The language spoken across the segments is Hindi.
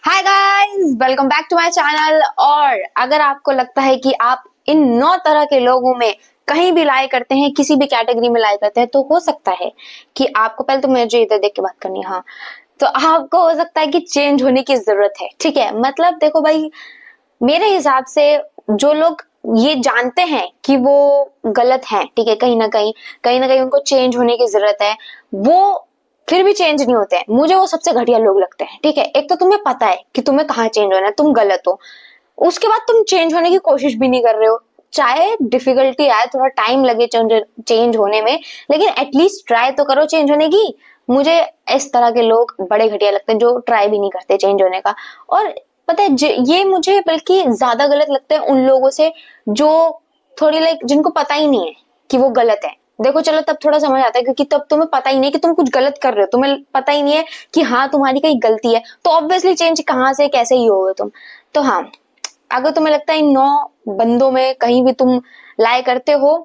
Hi guys, welcome back to my channel. और अगर आपको लगता है कि आप इन 9 तरह के लोगों में कहीं भी लाई करते हैं, किसी भी कैटेगरी में लाई करते हैं, तो हो सकता है कि आपको पहले तो मुझे इधर देख के बात करनी है। हाँ, तो आपको हो सकता है कि चेंज होने की जरूरत है। ठीक है, मतलब देखो भाई, मेरे हिसाब से जो लोग ये जानते हैं कि वो गलत है, ठीक है, कहीं ना कहीं उनको चेंज होने की जरूरत है, वो फिर भी चेंज नहीं होते हैं। मुझे वो सबसे घटिया लोग लगते हैं। ठीक है, एक तो तुम्हें पता है कि तुम्हें कहाँ चेंज होना है, तुम गलत हो, उसके बाद तुम चेंज होने की कोशिश भी नहीं कर रहे हो। चाहे डिफिकल्टी आए, थोड़ा टाइम लगे चेंज होने में, लेकिन एटलीस्ट ट्राई तो करो चेंज होने की। मुझे इस तरह के लोग बड़े घटिया लगते हैं जो ट्राई भी नहीं करते चेंज होने का। और पता है, ये मुझे बल्कि ज्यादा गलत लगता है उन लोगों से जो थोड़ी जिनको पता ही नहीं है कि वो गलत है। देखो चलो, तब थोड़ा समझ आता है, क्योंकि तब तुम्हें पता ही नहीं कि तुम कुछ गलत कर रहे हो, तुम्हें पता ही नहीं है कि हाँ तुम्हारी कहीं गलती है, तो ऑब्वियसली चेंज कहाँ से कैसे ही होगे तुम। तो हाँ, अगर तुम्हें लगता है इन 9 बंदों में कहीं भी तुम लाए करते हो,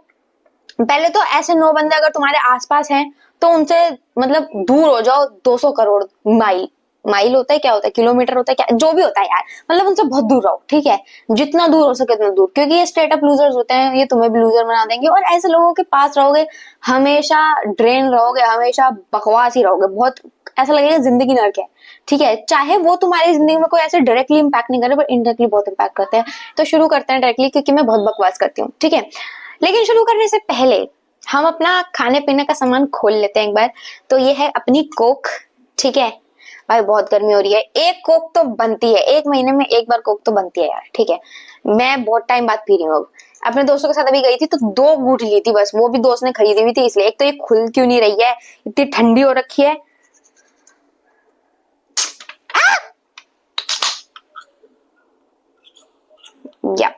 पहले तो ऐसे 9 बंदे अगर तुम्हारे आसपास हैं तो उनसे मतलब दूर हो जाओ। 200 करोड़ माइल, माइल होता है क्या, होता है किलोमीटर, होता है क्या, जो भी होता है यार, मतलब उनसे बहुत दूर रहो। ठीक है, जितना दूर हो सके उतना दूर, क्योंकि ये स्ट्रेट अप लूजर्स होते हैं, ये तुम्हें भी लूजर बना देंगे। और ऐसे लोगों के पास रहोगे हमेशा ड्रेन रहोगे, हमेशा बकवास ही रहोगे, बहुत ऐसा लगेगा जिंदगी नर्क है। ठीक है, चाहे वो तुम्हारी जिंदगी में कोई ऐसे डायरेक्टली इंपैक्ट नहीं करे, बट इनडायरेक्टली बहुत इंपैक्ट करते हैं। तो शुरू करते हैं डायरेक्टली, क्योंकि मैं बहुत बकवास करती हूँ। ठीक है, लेकिन शुरू करने से पहले हम अपना खाने पीने का सामान खोल लेते हैं एक बार। तो ये है अपनी कोक। ठीक है भाई, बहुत गर्मी हो रही है, एक कोक तो बनती है, एक महीने में एक बार कोक तो बनती है यार। ठीक है, मैं बहुत टाइम बाद पी रही हूँ अब। अपने दोस्तों के साथ अभी गई थी तो 2 घूंट ली थी बस, वो भी दोस्त ने खरीदी हुई थी इसलिए। एक तो ये खुल क्यों नहीं रही है, इतनी ठंडी हो रखी है। या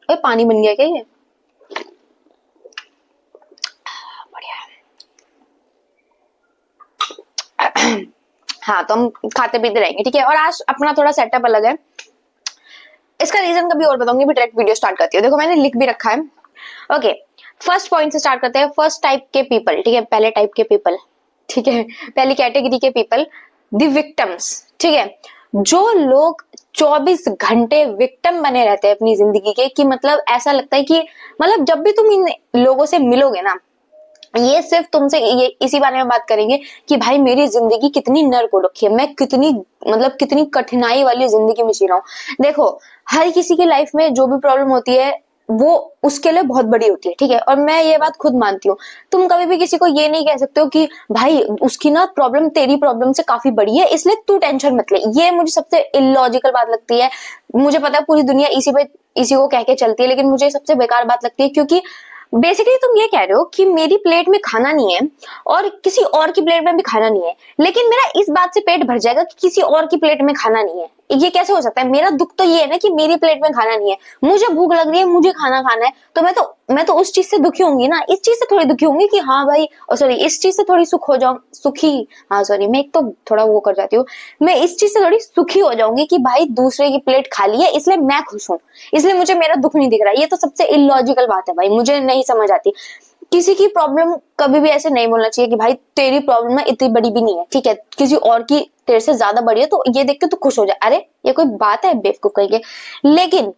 पानी बन गया क्या ये? हाँ, तो हम खाते पीते रहेंगे। ठीक है, और आज अपना थोड़ा सेटअप अलग है, इसका रीजन कभी और बताऊंगी। भी डायरेक्ट वीडियो स्टार्ट करती हूँ, देखो मैंने लिख भी रखा है। ओके, फर्स्ट पॉइंट से स्टार्ट करते हैं। फर्स्ट टाइप के पीपल, ठीक है, पहले टाइप के पीपल, ठीक है, पहली कैटेगरी के पीपल, द विक्टिम्स। ठीक है, जो लोग 24 घंटे विक्टिम बने रहते हैं अपनी जिंदगी के, कि मतलब ऐसा लगता है कि मतलब जब भी तुम इन लोगों से मिलोगे ना, ये सिर्फ तुमसे ये इसी बारे में बात करेंगे कि भाई मेरी जिंदगी कितनी नर्क हो रखी है, मैं कितनी मतलब कितनी कठिनाई वाली जिंदगी में जी रहा हूँ। देखो, हर किसी की लाइफ में जो भी प्रॉब्लम होती है वो उसके लिए बहुत बड़ी होती है। ठीक है, और मैं ये बात खुद मानती हूँ। तुम कभी भी किसी को ये नहीं कह सकते हो कि भाई उसकी ना प्रॉब्लम तेरी प्रॉब्लम से काफी बड़ी है, इसलिए तू टेंशन मत ले। ये मुझे सबसे इलॉजिकल बात लगती है। मुझे पता है पूरी दुनिया इसी को कह के चलती है, लेकिन मुझे सबसे बेकार बात लगती है, क्योंकि बेसिकली तुम ये कह रहे हो कि मेरी प्लेट में खाना नहीं है और किसी और की प्लेट में भी खाना नहीं है, लेकिन मेरा इस बात से पेट भर जाएगा कि किसी और की प्लेट में खाना नहीं है। ये कैसे हो सकता है? मेरा दुख तो ये है ना कि मेरी प्लेट में खाना नहीं है, मुझे भूख लग रही है, मुझे खाना खाना है, तो मैं तो उस चीज से दुखी होंगी ना, इस चीज से थोड़ी दुखी होंगी कि हाँ भाई, सॉरी, इस चीज से थोड़ी सुख हो जाऊं, सुखी, हाँ सॉरी, मैं एक तो थोड़ा वो कर जाती हूँ, मैं इस चीज से थोड़ी सुखी हो जाऊंगी कि भाई दूसरे की प्लेट खाली है इसलिए मैं खुश हूँ, इसलिए मुझे मेरा दुख नहीं दिख रहा। ये तो सबसे इलॉजिकल बात है भाई, मुझे नहीं समझ आती। किसी की प्रॉब्लम कभी भी ऐसे नहीं बोलना चाहिए कि भाई तेरी प्रॉब्लम ना इतनी बड़ी भी नहीं है, ठीक है, किसी और की तेरे से ज्यादा बड़ी है, तो ये देख के तू खुश हो जाए। अरे ये कोई बात है बेवकूफ कहीं के। लेकिन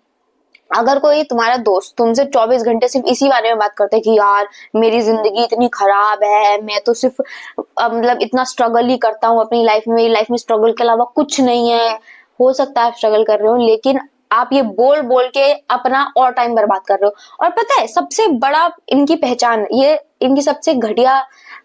अगर कोई तुम्हारा दोस्त तुमसे 24 घंटे सिर्फ इसी बारे में बात करता है कि यार मेरी जिंदगी इतनी खराब है, मैं तो सिर्फ मतलब इतना स्ट्रगल ही करता हूँ अपनी लाइफ में, मेरी लाइफ में स्ट्रगल के अलावा कुछ नहीं है। हो सकता है आप स्ट्रगल कर रहे हो, लेकिन आप ये बोल बोल के अपना और टाइम बर्बाद कर रहे हो। और पता है सबसे बड़ा इनकी पहचान, ये इनकी सबसे घटिया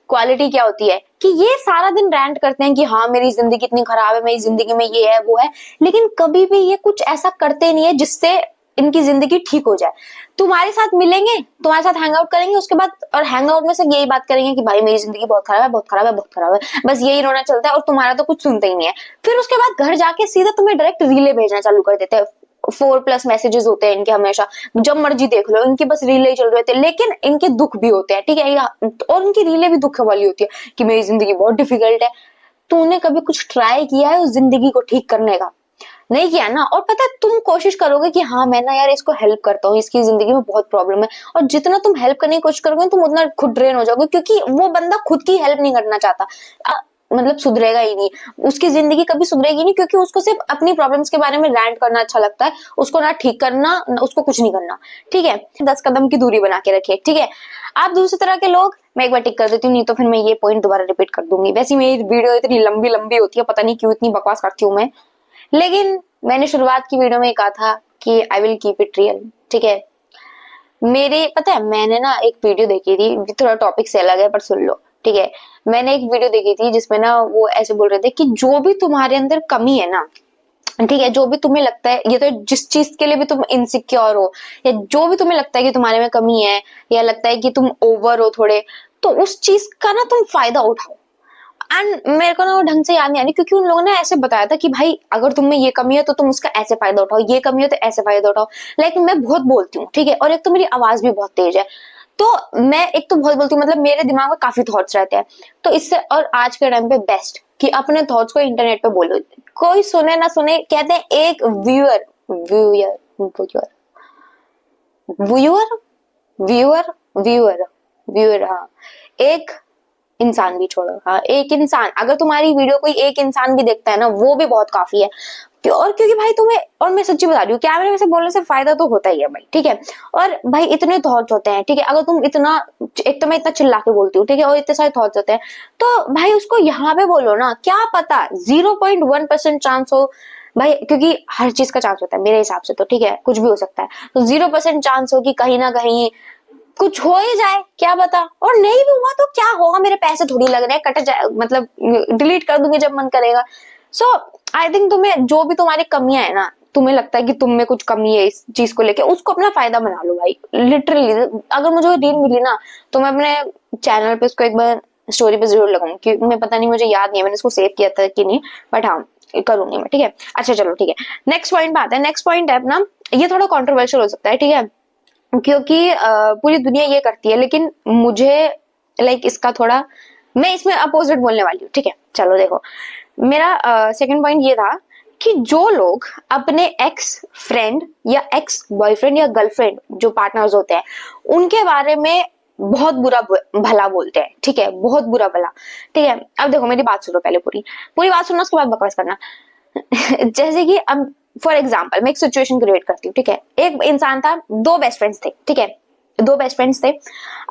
क्वालिटी क्या होती है कि ये सारा दिन रैंट करते हैं कि हाँ मेरी जिंदगी इतनी खराब है, मेरी जिंदगी में ये है वो है, लेकिन कभी भी ये कुछ ऐसा करते नहीं है जिससे इनकी जिंदगी ठीक हो जाए। तुम्हारे साथ मिलेंगे, तुम्हारे साथ हैंग आउट करेंगे, उसके बाद और हैंग आउट में से यही बात करेंगे कि भाई मेरी जिंदगी बहुत खराब है, बहुत खराब है, बहुत खराब है, बस यही रोना चलता है, और तुम्हारा तो कुछ सुनते ही नहीं है। फिर उसके बाद घर जाके सीधा तुम्हें डायरेक्ट रीले भेजना चालू कर देते हैं। 4+ मैसेजेस होते हैं इनके हमेशा, जब मर्जी देख लो इनकी बस रीले ही चल रहे होते हैं, लेकिन इनके दुख भी होते हैं। ठीक है, और उनकी रीले भी दुख वाली होती है कि मेरी जिंदगी बहुत डिफिकल्ट है। तूने कभी कुछ ट्राई किया है उस जिंदगी को ठीक करने का? नहीं किया ना। और पता है तुम कोशिश करोगे कि हाँ मैं ना यार इसको हेल्प करता हूँ, इसकी जिंदगी में बहुत प्रॉब्लम है, और जितना तुम हेल्प करने की कोशिश करोगे तुम उतना खुद ड्रेन हो जाओगे, क्योंकि वो बंदा खुद की हेल्प नहीं करना चाहता। मतलब सुधरेगा ही नहीं, उसकी जिंदगी कभी सुधरेगी नहीं, क्योंकि उसको सिर्फ अपनी प्रॉब्लम्स के बारे में रैंट करना अच्छा लगता है, उसको ना ठीक करना ना उसको कुछ नहीं करना। ठीक है, 10 कदम की दूरी बना के रखिए। ठीक है, आप दूसरी तरह के लोग, मैं एक बार टिक कर देती हूँ, नहीं तो फिर मैं ये पॉइंट दोबारा रिपीट कर दूंगी। वैसे मेरी वीडियो इतनी लंबी लंबी होती है, पता नहीं क्यों इतनी बकवास करती हूँ मैं, लेकिन मैंने शुरुआत की वीडियो में कहा था कि I will keep it real. ठीक है, मेरे पता है मैंने ना एक वीडियो देखी थी, थोड़ा टॉपिक से अलग है पर सुन लो। ठीक है, मैंने एक वीडियो देखी थी जिसमें ना वो ऐसे बोल रहे थे कि जो भी तुम्हारे अंदर कमी है ना, ठीक है, जो भी तुम्हें लगता है, ये तो जिस चीज के लिए भी तुम इनसिक्योर हो, या जो भी तुम्हें लगता है कि तुम्हारे में कमी है, या लगता है कि तुम ओवर हो थोड़े, तो उस चीज का ना तुम फायदा उठाओ। एंड मेरे को ना वो ढंग से याद नहीं आ रही, क्योंकि उन लोगों ने ऐसे बताया था कि भाई अगर तुम में ये कमी है तो तुम उसका ऐसे फायदा उठाओ, ये कमी है तो ऐसे फायदा उठाओ। लाइक मैं बहुत बोलती हूँ, ठीक है, और एक तो मेरी आवाज भी बहुत तेज है, तो मैं एक तो बहुत बोलती हूँ, मतलब मेरे दिमाग में काफी थॉट्स रहते हैं, तो इससे और आज के टाइम पे बेस्ट कि अपने थॉट्स को इंटरनेट पे बोलो, कोई सुने ना सुने, कहते हैं एक viewer viewer viewer viewer viewer viewer viewer हाँ, एक इंसान भी छोड़ो, हाँ एक इंसान, अगर तुम्हारी वीडियो कोई एक इंसान भी देखता है ना, वो भी बहुत काफी है। और क्योंकि भाई तुम्हें, और मैं सच्ची बता रही हूँ, कैमरे में से बोलने से फायदा तो होता ही है भाई। ठीक है, और भाई इतने थॉट्स होते हैं, ठीक है, अगर तुम इतना, एक तो मैं इतना चिल्ला के बोलती हूँ, ठीक है, और इतने सारे थॉट्स होते हैं, तो भाई उसको यहाँ पे बोलो ना, क्या पता 0.1% चांस हो भाई, क्योंकि हर चीज का चांस होता है मेरे हिसाब से, तो ठीक है कुछ भी हो सकता है, तो 0% चांस हो कि कहीं ना कहीं कुछ हो ही जाए, क्या बता, और नहीं भी हुआ तो क्या होगा, मेरे पैसे थोड़ी लग रहे हैं, कट जाए, मतलब डिलीट कर दूंगी जब मन करेगा। सो आई थिंक तुम्हें जो भी तुम्हारी कमियां है ना, तुम्हें लगता है कि तुम में कुछ कमी है इस चीज को लेके, उसको अपना फायदा बना लो भाई। लिटरली अगर मुझे रील मिली ना, तो मैं अपने चैनल पे उसको एक बार स्टोरी पे जरूर लगाऊंगी, क्योंकि मैं पता नहीं, मुझे याद नहीं है मैंने इसको सेव किया था कि नहीं, बट हाँ करूंगी मैं। ठीक है, अच्छा चलो ठीक है, नेक्स्ट पॉइंट पे आते हैं। नेक्स्ट पॉइंट है अपना, ये थोड़ा कॉन्ट्रोवर्शियल हो सकता है, ठीक है, क्योंकि पूरी दुनिया ये करती है, लेकिन मुझे लाइक इसका थोड़ा, मैं इसमें अपोजिट बोलने वाली हूँ। ठीक है, चलो देखो, मेरा सेकंड पॉइंट ये था कि जो लोग अपने एक्स फ्रेंड या एक्स बॉयफ्रेंड या गर्लफ्रेंड, जो पार्टनर्स होते हैं, उनके बारे में बहुत बुरा भला बोलते हैं, ठीक है, बहुत बुरा भला। ठीक है, अब देखो मेरी बात सुनो, पहले पूरी पूरी बात सुनना, उसके बाद बकवास करना। जैसे कि अब फॉर एग्जाम्पल मैं एक सिचुएशन क्रिएट करती हूँ, ठीक है, एक इंसान था, दो बेस्ट फ्रेंड्स थे, ठीक है, दो बेस्ट फ्रेंड्स थे।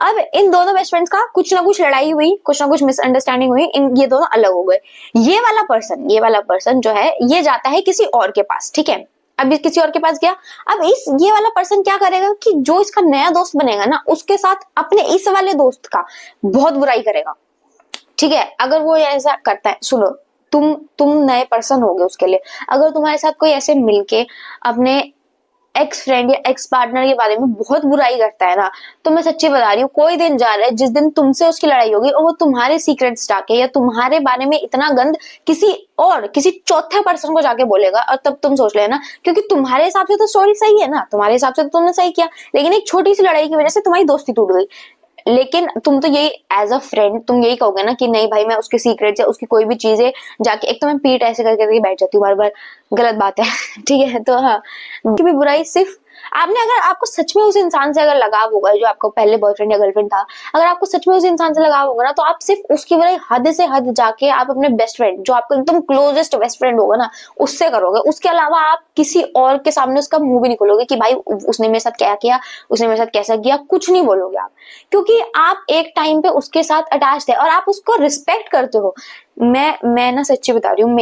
अब इन दोनों बेस्ट फ्रेंड्स का कुछ ना कुछ लड़ाई हुई, कुछ ना कुछ मिसअंडरस्टैंडिंग हुई, ये दोनों अलग हो गए। ये वाला पर्सन जो है, ये जाता है किसी और के पास, ठीक है, अब ये किसी और के पास गया, अब ये वाला पर्सन क्या करेगा कि जो इसका नया दोस्त बनेगा ना, उसके साथ अपने इस वाले दोस्त का बहुत बुराई करेगा। ठीक है, अगर वो ऐसा करता है, सुनो, तुम नए पर्सन हो गए उसके लिए, अगर तुम्हारे साथ कोई ऐसे मिलके अपने एक्स फ्रेंड या एक्स पार्टनर के बारे में बहुत बुराई करता है ना, तो मैं सच्ची बता रही हूँ, कोई दिन जा रहा है जिस दिन तुमसे उसकी लड़ाई होगी और वो तुम्हारे सीक्रेट्स जाके या तुम्हारे बारे में इतना गंद किसी चौथे पर्सन को जाके बोलेगा, और तब तुम सोच लेना, क्योंकि तुम्हारे हिसाब से तो स्टोरी सही है ना, तुम्हारे हिसाब से तो तुमने सही किया, लेकिन एक छोटी सी लड़ाई की वजह से तुम्हारी दोस्ती टूट गई। लेकिन तुम तो यही एज अ फ्रेंड तुम यही कहोगे ना कि नहीं भाई, मैं उसके सीक्रेट्स या उसकी कोई भी चीजें जाके, एक तो मैं पीठ ऐसे करके बैठ जाती हूँ बार बार, गलत बात है। ठीक है, तो हाँ, की भी बुराई सिर्फ आपने, अगर आपको सच में उस इंसान से अगर लगाव होगा, जो आपका पहले बॉयफ्रेंड या गर्लफ्रेंड था, अगर आपको सच में उस इंसान से लगाव होगा ना, तो आप सिर्फ उसकी बुराई हद से हद जाके आप अपने बेस्ट फ्रेंड, जो आपका एकदम क्लोजेस्ट बेस्ट फ्रेंड होगा ना, उससे करोगे। उसके अलावा आप किसी और के सामने उसका मुंह भी नहीं खोलोगे कि भाई उसने मेरे साथ क्या किया, उसने मेरे साथ कैसा किया, कुछ नहीं बोलोगे आप, क्योंकि आप एक टाइम पे उसके साथ अटैच थे और आप उसको रिस्पेक्ट करते हो। मैं ना सच्ची बता रही हूँ,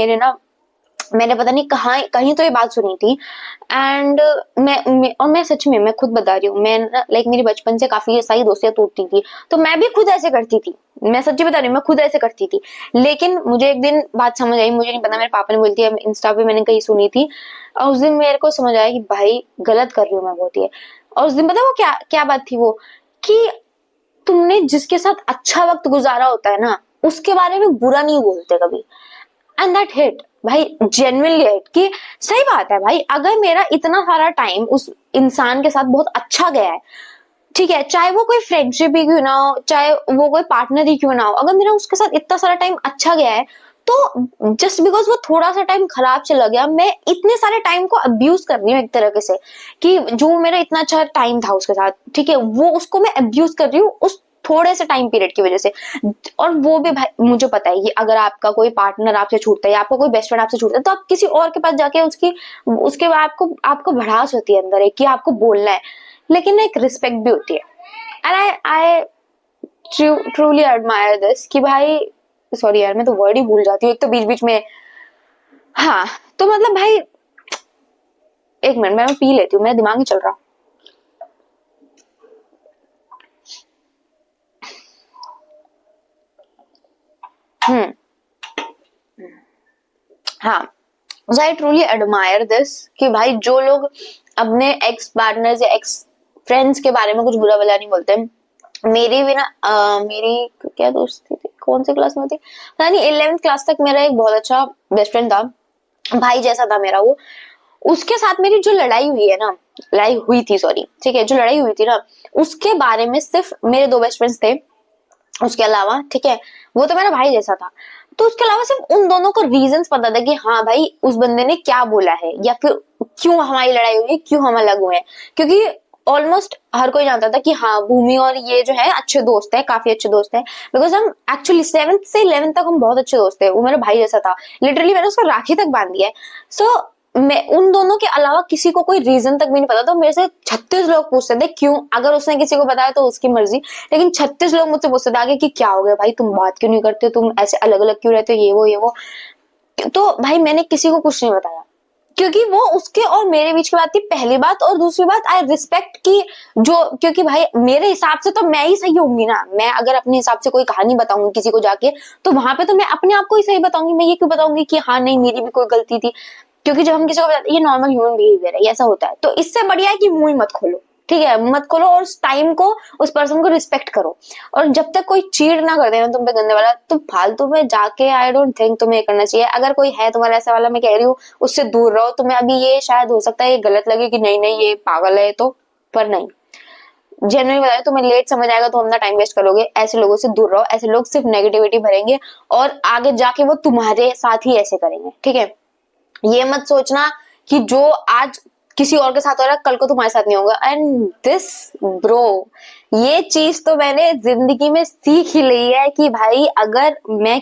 मैंने पता नहीं कहीं तो ये बात सुनी थी, एंड मैं सच में, मैं खुद बता रही हूँ, मैं लाइक मेरी बचपन से काफी सही दोस्तियां टूटती थी, तो मैं भी खुद ऐसे करती थी, मैं सच्ची बता रही हूँ, मैं खुद ऐसे करती थी। लेकिन मुझे एक दिन बात समझ आई, मुझे नहीं पता, मेरे पापा ने बोलती है, इंस्टा पे मैंने कहीं सुनी थी, और उस दिन मेरे को समझ आया कि भाई गलत कर रही हूँ मैं बहुत ही। और उस दिन पता वो क्या बात थी, वो कि तुमने जिसके साथ अच्छा वक्त गुजारा होता है ना, उसके बारे में बुरा नहीं बोलते कभी, एंड दैट हिट भाई, जेन्युइनली हिट, कि सही बात है भाई, अगर मेरा इतना सारा टाइम उस इंसान के साथ बहुत अच्छा गया है, ठीक है, चाहे वो कोई फ्रेंडशिप ही क्यों ना हो, चाहे वो कोई पार्टनर ही क्यों ना हो, अगर मेरा उसके साथ इतना सारा टाइम अच्छा गया है, तो जस्ट बिकॉज वो थोड़ा सा टाइम खराब चला गया, मैं इतने सारे टाइम को अब्यूज कर रही हूँ एक तरीके से, कि जो मेरा इतना अच्छा टाइम था उसके साथ, ठीक है, वो उसको मैं अब्यूज कर रही हूँ, उस थोड़े से टाइम पीरियड की वजह से। और वो भी भाई मुझे पता है कि अगर आपका कोई पार्टनर आपसे छूटता है या आपका कोई बेस्ट फ्रेंड आपसे छूटता है तो आप किसी और के पास जाके उसके बाद आपको भड़ास होती है अंदर एक कि आपको बोलना है, लेकिन एक रिस्पेक्ट भी होती है। And I truly admire this कि भाई, सॉरी यार मैं तो वर्ड ही भूल जाती हूँ एक तो बीच बीच में। हाँ तो मतलब भाई, एक मिनट मैं पी लेती हूँ, मेरा दिमाग नहीं चल रहा। हाँ, so I truly admire this कि भाई जो लोग अपने एक्स पार्टनर्स या एक्स फ्रेंड्स के बारे में कुछ बुरा भला नहीं बोलते। मेरी भी ना मेरी क्या दोस्ती थी, कौन सी क्लास में थी पता नहीं, 11th क्लास तक मेरा एक बहुत अच्छा बेस्ट फ्रेंड था, भाई जैसा था मेरा वो। उसके साथ मेरी जो लड़ाई हुई है ना, लड़ाई हुई थी सॉरी, ठीक है, जो लड़ाई हुई थी ना उसके बारे में सिर्फ मेरे 2 बेस्ट फ्रेंड्स थे, उसके अलावा ठीक है, वो तो मेरा भाई जैसा था। तो उसके अलावा सिर्फ उन दोनों को रीजंस पता था कि हाँ भाई उस बंदे ने क्या बोला है या फिर क्यों हमारी लड़ाई हुई, क्यों हम अलग हुए हैं। क्योंकि ऑलमोस्ट हर कोई जानता था कि हाँ भूमि और ये जो है अच्छे दोस्त है, काफी अच्छे दोस्त है। बिकॉज हम एक्चुअली 7th से 11th तक हम बहुत अच्छे दोस्त थे, वो मेरा भाई जैसा था, लिटरली मैंने उसको राखी तक बांध दिया है। सो मैं उन दोनों के अलावा किसी को कोई रीजन तक भी नहीं पता था। मेरे से 36 लोग पूछते थे क्यों, अगर उसने किसी को बताया तो उसकी मर्जी, लेकिन 36 लोग मुझसे पूछते थे आगे कि क्या हो गया भाई, तुम बात क्यों नहीं करते, तुम ऐसे अलग अलग क्यों रहते हो, ये वो। तो भाई मैंने किसी को कुछ नहीं बताया क्योंकि वो उसके और मेरे बीच की बात थी, पहली बात। और दूसरी बात आई रिस्पेक्ट की जो, क्योंकि भाई मेरे हिसाब से तो मैं ही सही होंगी ना, मैं अगर अपने हिसाब से कोई कहानी बताऊंगी किसी को जाके तो वहां पे तो मैं अपने आप को ही सही बताऊंगी, मैं ये क्यों बताऊंगी कि हाँ नहीं मेरी भी कोई गलती थी। क्योंकि जब हम किसी को बताते हैं ये नॉर्मल ह्यूमन बिहेवियर है, ये ऐसा होता है, तो इससे बढ़िया है कि मुंह ही मत खोलो, ठीक है, मत खोलो और उस टाइम को उस पर्सन को रिस्पेक्ट करो। और जब तक कोई चीट ना कर देना तुम पे गंदे वाला, तो फालतू में जाके आई डोंट थिंक तुम्हें करना चाहिए। अगर कोई है तुम्हारा ऐसा वाला, मैं कह रही हूँ उससे दूर रहो। तुम्हें अभी ये शायद हो सकता है ये गलत लगे कि नहीं नहीं ये पागल है, तो पर नहीं, जेन्युइनली बता रही हूं, तुम्हें लेट समझ आएगा तो अपना टाइम वेस्ट करोगे। ऐसे लोगों से दूर रहो, ऐसे लोग सिर्फ नेगेटिविटी भरेंगे और आगे जाके वो तुम्हारे साथ ही ऐसे करेंगे, ठीक है। ये मत सोचना कि जो आज किसी और के साथ हो रहा है कल को तुम्हारे साथ नहीं होगा। एंड दिस ब्रो, ये चीज तो मैंने जिंदगी में सीख ही ली है कि भाई अगर मैं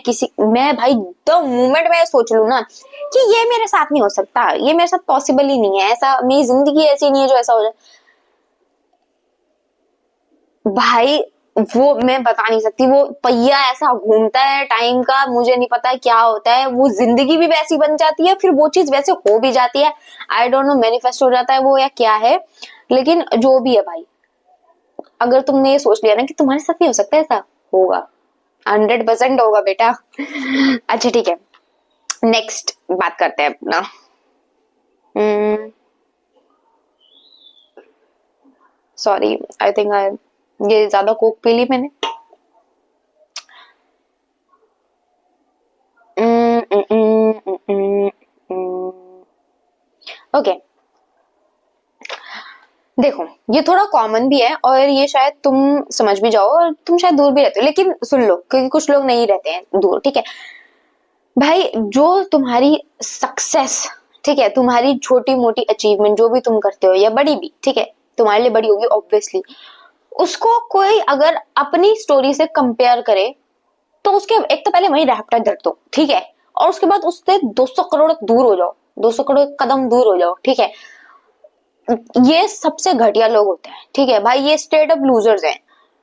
भाई द मोमेंट में सोच लू ना कि ये मेरे साथ नहीं हो सकता, ये मेरे साथ पॉसिबल ही नहीं है, ऐसा मेरी जिंदगी ऐसी नहीं है जो ऐसा हो जाए, भाई वो मैं बता नहीं सकती। वो पहिया ऐसा घूमता है टाइम का, मुझे नहीं पता क्या होता है, वो जिंदगी भी वैसी बन जाती है, फिर वो चीज वैसे हो भी जाती है। आई डोंट नो मैनिफेस्ट हो जाता है वो या क्या है, लेकिन जो भी है भाई, अगर तुमने ये सोच लिया ना कि तुम्हारे साथ नहीं हो सकता, ऐसा होगा, 100% होगा बेटा। अच्छा ठीक है, नेक्स्ट बात करते हैं अपना। सॉरी आई थिंक ये ज्यादा कोक पी ली मैंने। ओके देखो, ये थोड़ा कॉमन भी है और ये शायद तुम समझ भी जाओ और तुम शायद दूर भी रहते हो, लेकिन सुन लो क्योंकि कुछ लोग नहीं रहते हैं दूर, ठीक है। भाई जो तुम्हारी सक्सेस, ठीक है, तुम्हारी छोटी मोटी अचीवमेंट जो भी तुम करते हो या बड़ी भी, ठीक है, तुम्हारे लिए बड़ी होगी ऑब्वियसली, उसको कोई अगर अपनी स्टोरी से कंपेयर करे तो उसके एक तो पहले वही रैप्टा दर दो, ठीक है, और उसके बाद उससे 200 करोड़ दूर हो जाओ, 200 करोड़ कदम दूर हो जाओ, ठीक है। ये सबसे घटिया लोग होते हैं, ठीक है भाई, ये स्ट्रेट अप लूजर्स हैं,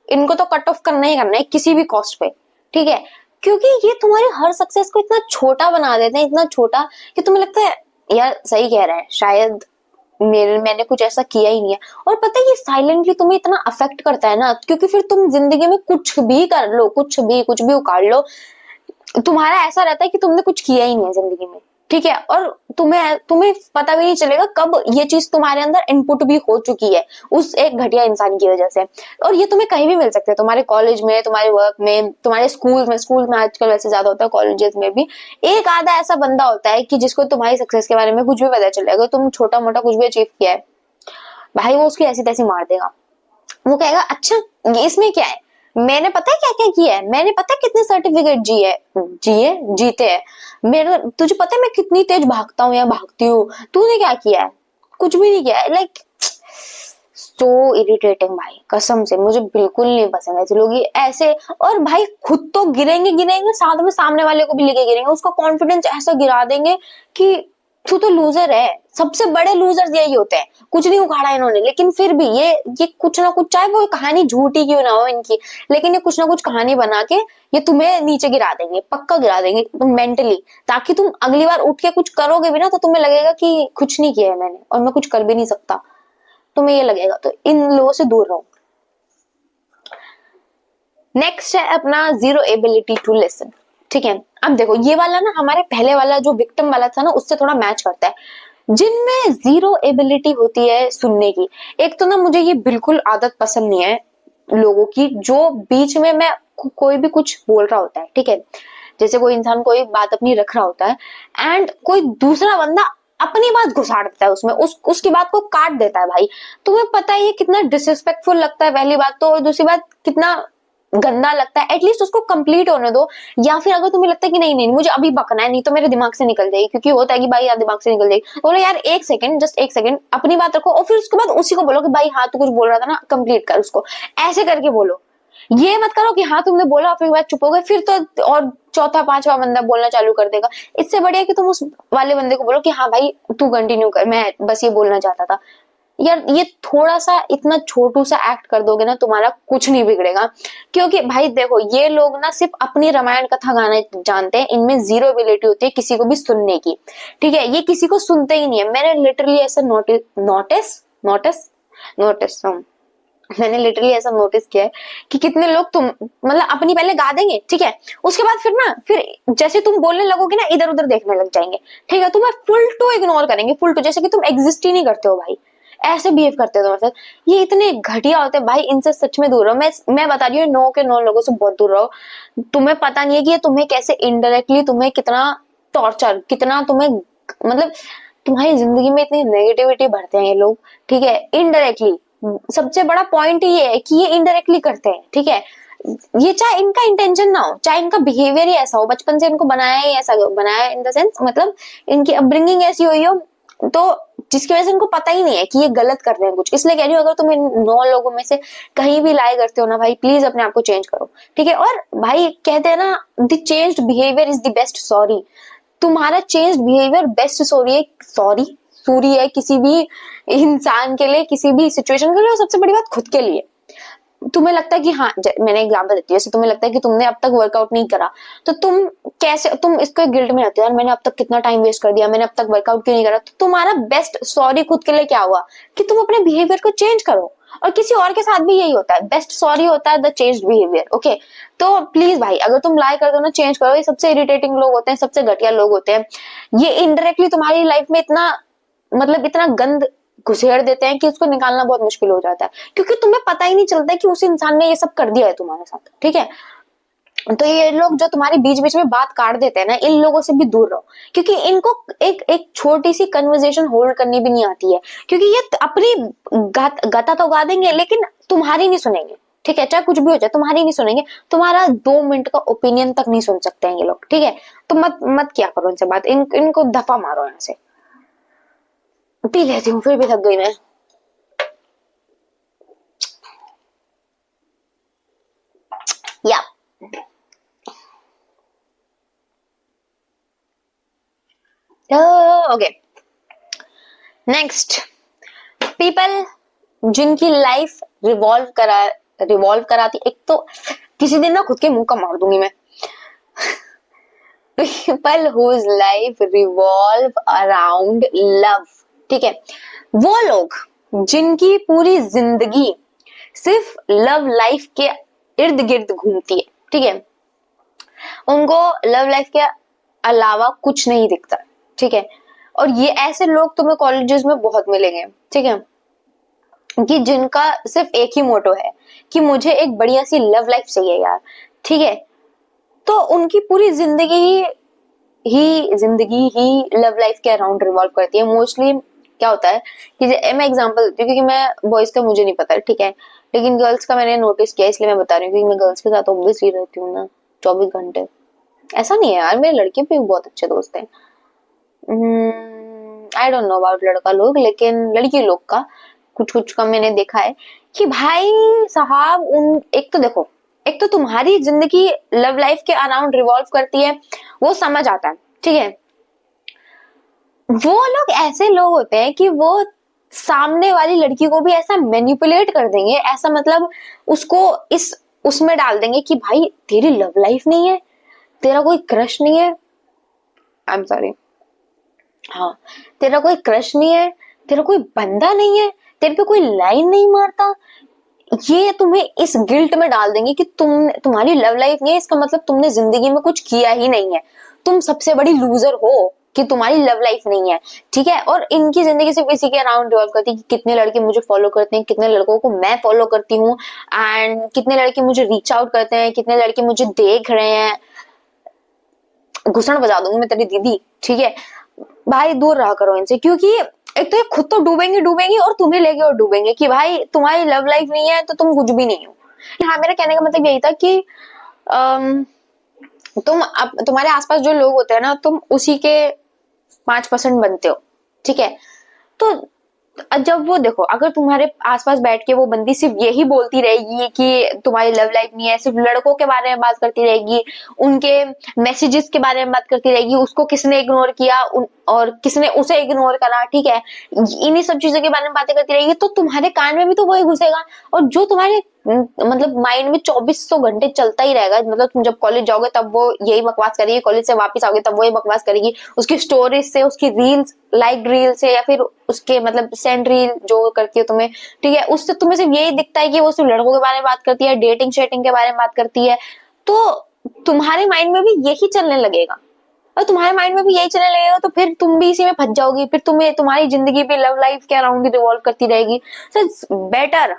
इनको तो कट ऑफ करना ही करना है किसी भी कॉस्ट पे, ठीक है। क्योंकि ये तुम्हारे हर सक्सेस को इतना छोटा बना देते हैं, इतना छोटा कि तुम्हें लगता है यार सही कह रहा है, शायद मैंने कुछ ऐसा किया ही नहीं है। और पता है ये साइलेंटली तुम्हें इतना अफेक्ट करता है ना, क्योंकि फिर तुम जिंदगी में कुछ भी कर लो, कुछ भी उखाड़ लो, तुम्हारा ऐसा रहता है कि तुमने कुछ किया ही नहीं है जिंदगी में, ठीक है। और तुम्हें पता भी नहीं चलेगा कब ये चीज तुम्हारे अंदर इनपुट भी हो चुकी है उस एक घटिया इंसान की वजह से। और ये तुम्हें कहीं भी मिल सकते हैं, तुम्हारे कॉलेज में, तुम्हारे वर्क में, तुम्हारे स्कूल में आजकल वैसे ज्यादा होता है, कॉलेजेस में भी एक आधा ऐसा बंदा होता है कि जिसको तुम्हारी सक्सेस के बारे में कुछ भी पता चलेगा, तुम छोटा मोटा कुछ भी अचीव किया है, भाई वो उसकी ऐसी तैसी मार देगा। वो कहेगा अच्छा इसमें क्या है, मैंने पता है क्या क्या किया है, मैंने पता है कितने सर्टिफिकेट जीते हैं, मेरा तुझे पता है मैं कितनी तेज भागता हूँ या भागती हूँ, तूने क्या किया है, कुछ भी नहीं किया है। लाइक सो इरिटेटिंग भाई, कसम से मुझे बिल्कुल नहीं पसंद ऐसे लोग, ये ऐसे। और भाई खुद तो गिरेंगे गिरेंगे, साथ में सामने वाले को भी लेके गिरेंगे, उसका कॉन्फिडेंस ऐसा गिरा देंगे कि तू तो लूजर है। सबसे बड़े लूजर्स यही होते हैं, कुछ नहीं उखाड़ा इन्होंने, लेकिन फिर भी ये कुछ ना कुछ, चाहे वो कहानी झूठी क्यों ना हो इनकी, लेकिन ये कुछ ना कुछ कहानी बना के ये तुम्हें नीचे गिरा देंगे, पक्का गिरा देंगे तुम मेंटली, ताकि तुम अगली बार उठ के कुछ करोगे भी ना तो तुम्हें लगेगा कि कुछ नहीं किया है मैंने और मैं कुछ कर भी नहीं सकता, तुम्हें ये लगेगा। तो इन लोगों से दूर रहो। नेक्स्ट है अपना जीरो एबिलिटी टू लिसन। ठीक है, अब देखो ये वाला ना हमारे पहले वाला जो विक्टिम वाला था ना उससे थोड़ा मैच करता है, जिनमें जीरो एबिलिटी होती है सुनने की। एक तो ना मुझे ये बिल्कुल आदत पसंद नहीं है लोगों की, जो बीच में मैं कोई भी कुछ बोल रहा होता है, ठीक है, जैसे कोई इंसान कोई बात अपनी रख रहा होता है एंड कोई दूसरा बंदा अपनी बात घुसाड़ देता है उसमें, उसकी बात को काट देता है। भाई तुम्हें पता है ये कितना डिसरिस्पेक्टफुल लगता है पहली बात तो, और दूसरी बात कितना गंदा लगता है। एटलीस्ट उसको कंप्लीट होने दो, या फिर अगर तुम्हें लगता है कि नहीं नहीं मुझे अभी बकना है, नहीं तो मेरे दिमाग से निकल जाएगी, क्योंकि होता है कि भाई यार दिमाग से निकल जाएगी, बोलो यार एक सेकंड, जस्ट एक सेकंड अपनी बात रखो, और फिर उसके बाद उसी को बोलो कि भाई हाँ तू कुछ बोल रहा था ना, कंप्लीट कर उसको, ऐसे करके बोलो। ये मत करो कि हाँ तुमने बोला फिर बाद चुप हो गए, फिर तो और चौथा पांचवा बंदा बोलना चालू कर देगा। इससे बढ़िया कि तुम उस वाले बंदे को बोलो कि हाँ भाई तू कंटिन्यू कर, मैं बस ये बोलना चाहता था। यार ये थोड़ा सा इतना छोटू सा एक्ट कर दोगे ना, तुम्हारा कुछ नहीं बिगड़ेगा। क्योंकि भाई देखो ये लोग ना सिर्फ अपनी रामायण कथा गाने जानते हैं, इनमें जीरो एबिलिटी होती है किसी को भी सुनने की। ठीक है, ये किसी को सुनते ही नहीं है। मैंने लिटरली ऐसा नोटिस मैंने लिटरली ऐसा नोटिस किया है कि कितने लोग तुम मतलब अपनी पहले गा देंगे, ठीक है, उसके बाद फिर जैसे तुम बोलने लगोगे ना इधर उधर देखने लग जाएंगे, ठीक है, तुम्हें फुल टू इग्नोर करेंगे, फुल टू, जैसे कि तुम एग्जिस्ट ही नहीं करते हो भाई, ऐसे बिहेव करते हो तुम्हारे साथ। ये इतने घटिया होते हैं भाई, इनसे सच में दूर रहो। मैं बता रही हूँ, नो के नो लोगों से बहुत दूर रहो। तुम्हें पता नहीं है कि ये तुम्हें कैसे इनडायरेक्टली तुम्हें कितना टॉर्चर, कितना तुम्हें मतलब तुम्हारी जिंदगी में इतनी नेगेटिविटी भरते हैं ये लोग, ठीक है, इनडायरेक्टली। सबसे बड़ा पॉइंट ये है कि ये इनडायरेक्टली करते हैं, ठीक है। ये चाहे इनका इंटेंशन ना हो, चाहे इनका बिहेवियर ही ऐसा हो, बचपन से इनको बनाया ही ऐसा, बनाया इन द सेंस मतलब इनकी अपब्रिंगिंग ऐसी हुई हो, तो जिसकी वजह से इनको पता ही नहीं है कि ये गलत कर रहे हैं कुछ। इसलिए कह रही हूँ, अगर तुम इन 9 लोगों में से कहीं भी लाई करते हो ना भाई, प्लीज अपने आप को चेंज करो, ठीक है। और भाई कहते हैं ना, the changed behaviour is the best sorry. तुम्हारा चेंज्ड बिहेवियर बेस्ट सॉरी है किसी भी इंसान के लिए, किसी भी सिचुएशन के लिए, और सबसे बड़ी बात खुद के लिए। तुम्हें लगता है कि हाँ, मैंने एग्जाम्पल देती हूँ, जैसे तुम्हें लगता है कि तुमने अब तक वर्कआउट नहीं करा, तो तुम इसको गिल्ट में रहते हो, यार मैंने अब तक कितना टाइम वेस्ट कर दिया, मैंने अब तक वर्कआउट क्यों नहीं करा। तो तुम्हारा बेस्ट सॉरी खुद के लिए क्या हुआ कि तुम अपने बिहेवियर को चेंज करो। और किसी और के साथ भी यही होता है, बेस्ट सॉरी होता है द चेंज्ड बिहेवियर, ओके। तो प्लीज भाई अगर तुम लाई कर दो ना, चेंज करो। ये सबसे इरिटेटिंग लोग होते हैं, सबसे घटिया लोग होते हैं, ये इनडायरेक्टली तुम्हारी लाइफ में इतना मतलब इतना गंद घुसेड़ देते हैं कि उसको निकालना बहुत मुश्किल हो जाता है, क्योंकि तुम्हें पता ही नहीं चलता है कि उस इंसान ने ये सब कर दिया है तुम्हारे साथ, ठीक है। तो ये लोग जो तुम्हारे बीच बीच में बात काट देते हैं ना, इन लोगों से भी दूर रहो, क्योंकि इनको एक छोटी सी कन्वर्सेशन होल्ड करनी भी नहीं आती है, क्योंकि ये अपनी गाता तो गा देंगे लेकिन तुम्हारी नहीं सुनेंगे, ठीक है, चाहे कुछ भी हो जाए तुम्हारी नहीं सुनेंगे, तुम्हारा 2 मिनट का ओपिनियन तक नहीं सुन सकते हैं ये लोग, ठीक है। तो मत क्या करो इनसे बात, इनको दफा मारो यहाँ से। पी लेती हूँ, फिर भी थक गई मैं। या ओके, नेक्स्ट, पीपल जिनकी लाइफ रिवॉल्व कराती, एक तो किसी दिन ना खुद के मुंह का मार दूंगी मैं। People whose life revolve around love, ठीक है, वो लोग जिनकी पूरी जिंदगी सिर्फ लव लाइफ के इर्द गिर्द घूमती है, ठीक है, उनको लव लाइफ के अलावा कुछ नहीं दिखता, ठीक है। और ये ऐसे लोग तुम्हें कॉलेजेस में बहुत मिलेंगे, ठीक है, कि जिनका सिर्फ एक ही मोटो है कि मुझे एक बढ़िया सी लव लाइफ चाहिए यार, ठीक है। तो उनकी पूरी जिंदगी ही लव लाइफ के अराउंड रिवॉल्व करती है। मोस्टली क्या होता है कि मैं एग्जांपल देती हूँ, क्योंकि मैं बॉयज का मुझे नहीं पता, ठीक है, लेकिन गर्ल्स का मैंने नोटिस किया, इसलिए मैं बता रही हूँ, क्योंकि मैं गर्ल्स के साथ ऑब्वियसली रहती हूँ ना 24 घंटे। ऐसा नहीं है यार, मेरे लड़के भी बहुत अच्छे दोस्त हैं। आई डोंट नो अबाउट लड़का लोग, लेकिन लड़की लोग का कुछ कुछ का मैंने देखा है कि भाई साहब उन एक तो देखो, एक तो तुम्हारी जिंदगी लव लाइफ के अराउंड रिवॉल्व करती है, वो समझ आता है, ठीक है। वो लोग ऐसे लोग होते हैं कि वो सामने वाली लड़की को भी ऐसा मैनिपुलेट कर देंगे, ऐसा मतलब उसको इस उसमें डाल देंगे कि भाई तेरी लव लाइफ नहीं है, तेरा कोई क्रश नहीं है, आई एम सॉरी, हाँ, तेरा कोई क्रश नहीं है, तेरा कोई बंदा नहीं है, तेरे पे कोई लाइन नहीं मारता, ये तुम्हें इस गिल्ट में डाल देंगे कि तुम्हारी लव लाइफ नहीं है, इसका मतलब तुमने जिंदगी में कुछ किया ही नहीं है, तुम सबसे बड़ी लूजर हो कि तुम्हारी लव लाइफ नहीं है, ठीक है। और इनकी जिंदगी सिर्फ इसी के अराउंड रिवॉल्व करती है कि कितने लड़के मुझे फॉलो करते हैं, कितने लड़कों को मैं फॉलो करती हूँ, एंड कितने लड़के मुझे रीच आउट करते हैं, कितने लड़के मुझे देख रहे हैं। घुसड़ बजा दूंगी मैं तेरी दीदी, ठीक है। भाई दूर रहा करो इनसे, क्योंकि एक तो ये खुद तो डूबेंगे डूबेंगे और तुम्हें लेके और डूबेंगे कि भाई तुम्हारी लव लाइफ नहीं है तो तुम कुछ भी नहीं हो। हाँ, मेरा कहने का मतलब यही था कि तुम्हारे आसपास जो लोग होते हैं ना, तुम उसी के 5% बनते हो, ठीक है। तो जब वो देखो, अगर तुम्हारे आसपास बैठ के वो बंदी सिर्फ यही बोलती रहेगी कि तुम्हारी लव लाइफ नहीं है, सिर्फ लड़कों के बारे में बात करती रहेगी, उनके मैसेजेस के बारे में बात करती रहेगी, उसको किसने इग्नोर किया और किसने उसे इग्नोर करा, ठीक है, इन्हीं सब चीजों के बारे में बातें करती रहेगी, तो तुम्हारे कान में भी तो वही घुसेगा। और जो तुम्हारे मतलब माइंड में 2400 घंटे चलता ही रहेगा, मतलब तुम जब कॉलेज जाओगे तब वो यही बकवास करेगी, कॉलेज से वापस आओगे तब वही बकवास करेगी, उसकी स्टोरीज से, उसकी रील्स, लाइक रील से, या फिर उसके मतलब सेंड रील जो करती है तुम्हें, ठीक है, उससे तुम्हें सिर्फ यही दिखता है कि वो सिर्फ लड़कों के बारे में बात करती है, डेटिंग शेटिंग के बारे में बात करती है। तो तुम्हारे माइंड में भी यही चलने लगेगा, और तुम्हारे माइंड में भी यही चलने लगेगा, तो फिर तुम भी इसी में फंस जाओगी, फिर तुम्हारी जिंदगी भी लव लाइफ के अराउंड ही रिवॉल्व करती रहेगी। सो बेटर,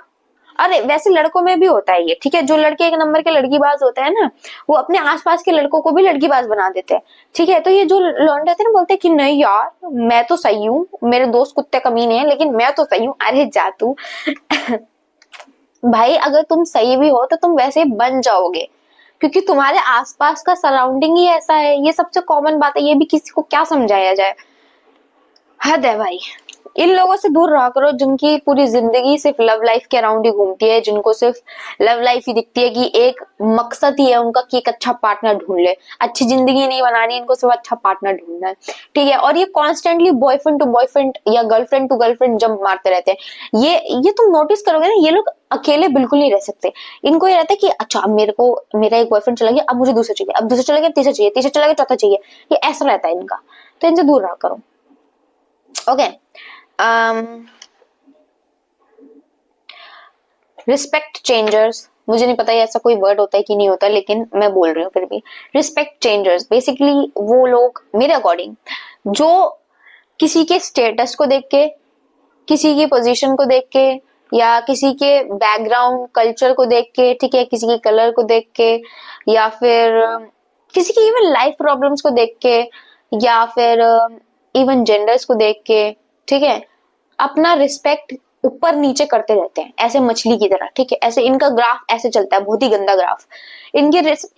अरे वैसे लड़कों में भी होता है ये, ठीक है, जो लड़के एक नंबर के लड़कीबाज होते हैं ना, वो अपने आसपास के लड़कों को भी लड़कीबाज बना देते हैं, ठीक है। तो ये जो लौंडे थे ना, बोलते हैं कि नहीं यार मैं तो सही हूँ, मेरे दोस्त कुत्ते कमीने हैं लेकिन मैं तो सही हूँ। अरे जा तू भाई अगर तुम सही भी हो तो तुम वैसे बन जाओगे, क्योंकि तुम्हारे आसपास का सराउंडिंग ही ऐसा है, ये सबसे कॉमन बात है, ये भी किसी को क्या समझाया जाए, हद है भाई। इन लोगों से दूर रहा करो जिनकी पूरी जिंदगी सिर्फ लव लाइफ के अराउंड ही घूमती है, जिनको सिर्फ लव लाइफ ही दिखती है, कि एक मकसद ही है उनका कि एक अच्छा पार्टनर ढूंढ ले, अच्छी जिंदगी नहीं बनानी, इनको सिर्फ अच्छा पार्टनर ढूंढना है, ठीक है। और ये कॉन्स्टेंटली बॉयफ्रेंड टू बॉयफ्रेंड या गर्लफ्रेंड टू गर्लफ्रेंड जंप मारते रहते हैं। ये तुम नोटिस करोगे ना, ये लोग अकेले बिल्कुल नहीं रह सकते। इनको ये रहता है कि अच्छा अब मेरा एक बॉयफ्रेंड चला गया, अब मुझे दूसरा चाहिए, अब दूसरा चला गया तीसरा चाहिए, तीसरा चला गया चौथा चाहिए, ये ऐसा रहता है इनका। तो इनसे दूर रहा करो, ओके। रिस्पेक्ट चेंजर्स, मुझे नहीं पता ये ऐसा कोई वर्ड होता है कि नहीं होता, लेकिन मैं बोल रही हूँ फिर भी। रिस्पेक्ट चेंजर्स बेसिकली वो लोग मेरे अकॉर्डिंग जो किसी के स्टेटस को देख के, किसी की पोजीशन को देख के, या किसी के बैकग्राउंड कल्चर को देख के, ठीक है, किसी के कलर को देख के, या फिर किसी की इवन लाइफ प्रॉब्लम्स को देख के, या फिर इवन जेंडर्स को देख के, ठीक है, अपना रिस्पेक्ट ऊपर नीचे करते रहते हैं ऐसे मछली की तरह, ठीक है। ऐसे इनका ग्राफ ऐसे चलता है, बहुत ही गंदा ग्राफ।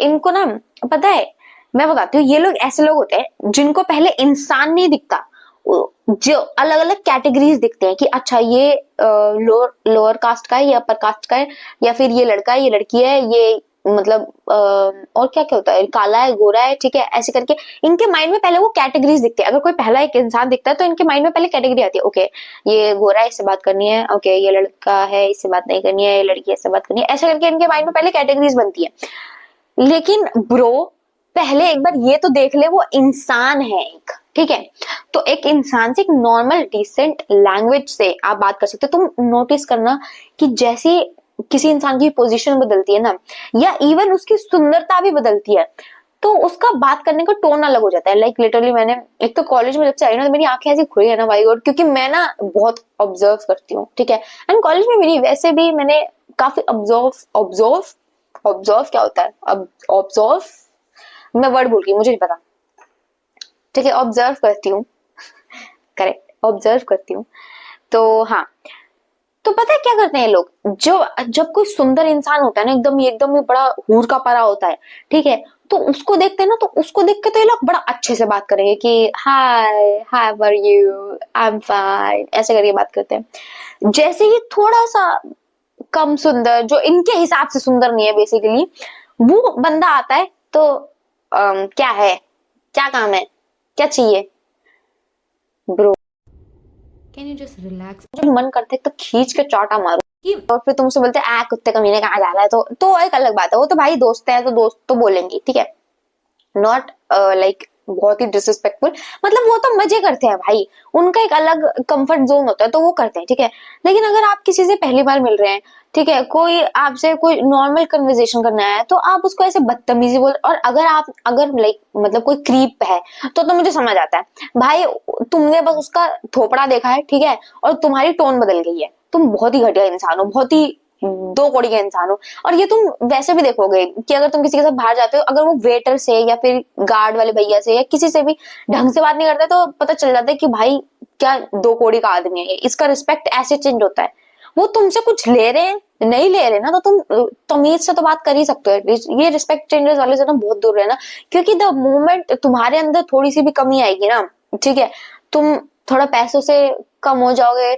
इनको ना पता है, मैं बताती हूँ, ये लोग ऐसे लोग होते हैं जिनको पहले इंसान नहीं दिखता, जो अलग अलग कैटेगरीज दिखते हैं कि अच्छा ये लोअर कास्ट का है, ये अपर कास्ट का है, या फिर ये लड़का है, ये लड़की है, ये मतलब और क्या क्या होता है, काला है, गोरा है, ठीक है, ऐसे करके इनके माइंड में पहले वो कैटेगरीज दिखते हैं। अगर कोई पहला एक इंसान दिखता है तो इनके माइंड में पहले कैटेगरी आती है, ओके ये गोरा है इससे बात करनी है, ओके ये लड़का है इससे बात नहीं करनी है, ये लड़की इससे बात करनी है, ऐसे करके इनके माइंड में पहले कैटेगरीज बनती है। लेकिन ब्रो पहले एक बार ये तो देख ले वो इंसान है एक, ठीक है। तो एक इंसान से एक नॉर्मल डिसेंट लैंग्वेज से आप बात कर सकते हो। तुम नोटिस करना कि जैसे किसी इंसान की पोजीशन बदलती है ना, या इवन उसकी सुंदरता भी बदलती है, तो उसका बात करने का टोन अलग हो जाता है। लाइक लिटरली मैंने एक तो कॉलेज में जब से आई ना, तो मेरी आंखें ऐसी खुली है ना भाई, और क्योंकि मैं ना बहुत ऑब्जर्व करती हूँ, ठीक है, एंड कॉलेज में मेरी वैसे भी मैंने काफी ऑब्जर्व क्या होता है, अब ऑब्जर्व मैं वर्ड भूल गई, मुझे नहीं पता, ठीक है, ऑब्जर्व करती हूँ करेक्ट, ऑब्जर्व करती हूँ। तो हाँ, तो पता है क्या करते हैं लोग, जब कोई सुंदर इंसान होता है ना, एकदम ही बड़ा हूर का परा होता है, ठीक है, तो उसको देखते हैं ना, तो उसको देख के तो ये लोग बड़ा अच्छे से बात करेंगे कि hi, how are you, I am fine, ऐसे करके बात करते हैं। जैसे ही थोड़ा सा कम सुंदर, जो इनके हिसाब से सुंदर नहीं है बेसिकली, वो बंदा आता है तो क्या है, क्या काम है, क्या चाहिए bro, can you just relax. जब मन करता है तो खींच के चाटा मारो और फिर तुमसे बोलते हैं कुत्ते कमीने कहाँ जा रहा है, तो एक अलग बात है। वो तो भाई दोस्त है तो दोस्त तो बोलेंगे, ठीक है, नॉट लाइक बहुत ही डिसरिस्पेक्टफुल, मतलब वो तो मजे करते हैं भाई, उनका एक अलग कंफर्ट जोन होता है तो वो करते हैं, ठीक है। लेकिन अगर आप किसी से पहली बार मिल रहे हैं, ठीक है, कोई आपसे कोई नॉर्मल कन्वर्सेशन करना है तो आप उसको ऐसे बदतमीजी बोल, और अगर लाइक मतलब कोई क्रीप है तो मुझे समझ आता है भाई, तुमने बस उसका थोपड़ा देखा है, ठीक है, और तुम्हारी टोन बदल गई है, तुम बहुत ही घटिया इंसान हो, बहुत ही दो कौड़ी के इंसान हो। और ये तुम वैसे भी देखोगे कि अगर तुम किसी के साथ बाहर जाते हो, अगर वो वेटर से या फिर गार्ड वाले भैया से या किसी से भी ढंग से बात नहीं करता तो पता चल जाता है कि भाई क्या दो कौड़ी का आदमी है ये, इसका रिस्पेक्ट ऐसे चेंज होता है। वो तुमसे कुछ ले रहे हैं, नहीं ले रहे ना, तो तुम तमीज से तो बात कर ही सकते हो एटलीस्ट। ये रिस्पेक्ट चेंजेस वाले से ना बहुत दूर रहना, क्योंकि द मोमेंट तुम्हारे अंदर थोड़ी सी भी कमी आएगी ना, ठीक है, तुम थोड़ा पैसों से कम हो जाओगे,